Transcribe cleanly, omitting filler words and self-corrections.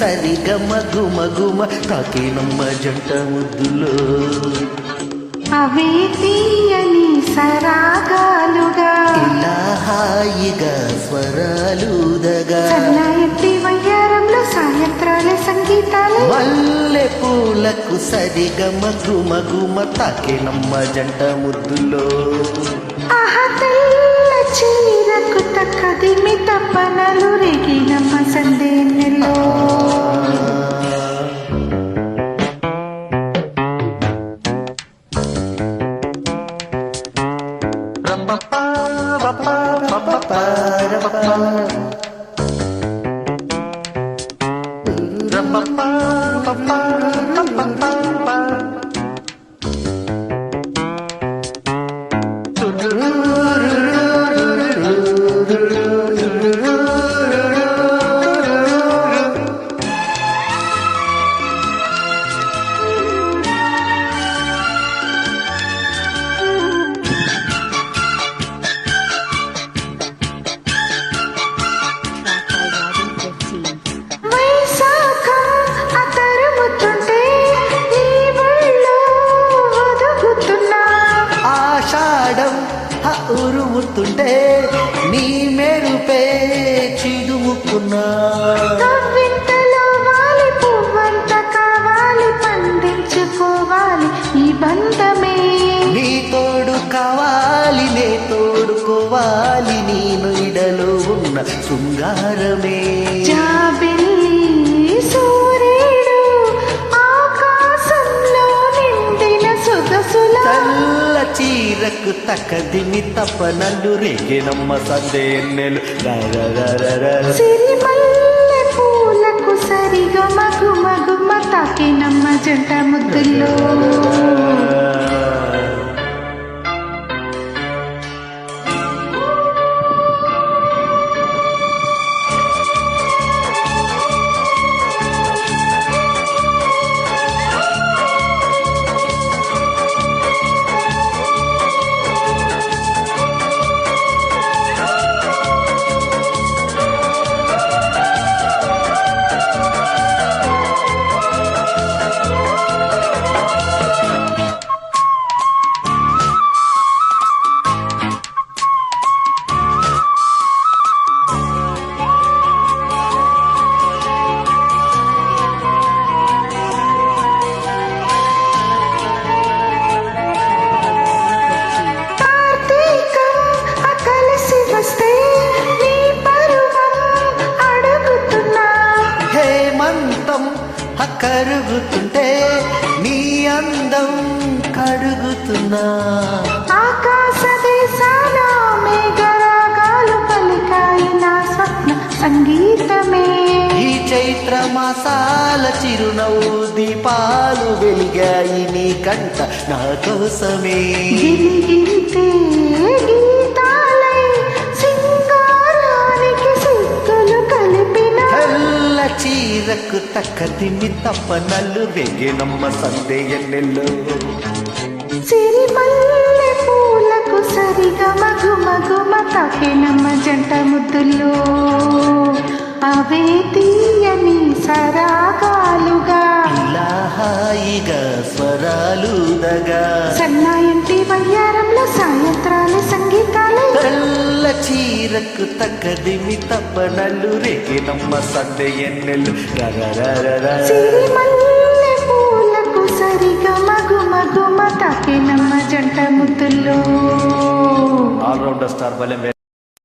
సరిగమ గుమ గుమ తాకినమ్మ జంట ముద్దులో అవే తీయని సరాగాలుగా ఇలా హాయిగా స్వరాలుదగా సన్నాయత్తి వయ్యారంలో సాయంత్రాల సంగీతాలు మల్లె పూలకు సరిగమ గుమ గుమ తాకినమ్మ జంట ముద్దులో ఆహా తెల్ల చీరకు తక్కదిమి తప్పనలు రేగినమ్మ సందేనెల్లో ఉరుముతుంటే నీ మెరుపే చిదుముకున్నా కవింతలో వాలి పువ్వంత కావాలి పండించుకోవాలి ఈ బంధమే నీ తోడు కావాలి నే తోడుకోవాలి నీ నీడలో ఉన్న శృంగారమే జాబిల్లి సూర్యుడు ఆకాశంలో నిండిన సొగసుల చీరకు తక్కదిమి తప్పనల్లు రేగినమ్మ సందేన్నెలు సిరిమల్లె పూలకు సరిగా మగు మగుమ తాకినమ్మ జంట ముద్దుల్లో కరుగుతుంటే నీ అందం కడుగుతున్నా ఆకాశ దేశాల మేఘరాగాలు పలికాయి నా స్వప్న సంగీతమే ఈ చైత్ర మాసాల చిరునవ్వు దీపాలు వెలిగాయి నీ కంట నా కోసమే గిలిగింతే గీతాలై సింగారానికి సిగ్గులు కలిపిన చీరకు తక్కదిమి తప్పనల్లు రేగినమ్మ సందేయన్నెల్లో సిరిమల్లె పూలకు సరిగా మగు మగుమ తాకినమ్మ జంట ముద్దుల్లో అవే తీయని సరాగాలుగా ఇలా హాయిగా స్వరాలుదగా సన్నాయంటి వయ్యారంలో సాయంత్రాల సంగీతాలు చీరకు తక్కదిమి తప్పనల్లు రేగినమ్మ సందేయన్నెల్లు సిరిమల్లె పూలకు సరిగా మగు మగుమ తాకినమ్మ జంట ముద్దుల్లో ఆల్రౌండర్ స్టార్ బలెం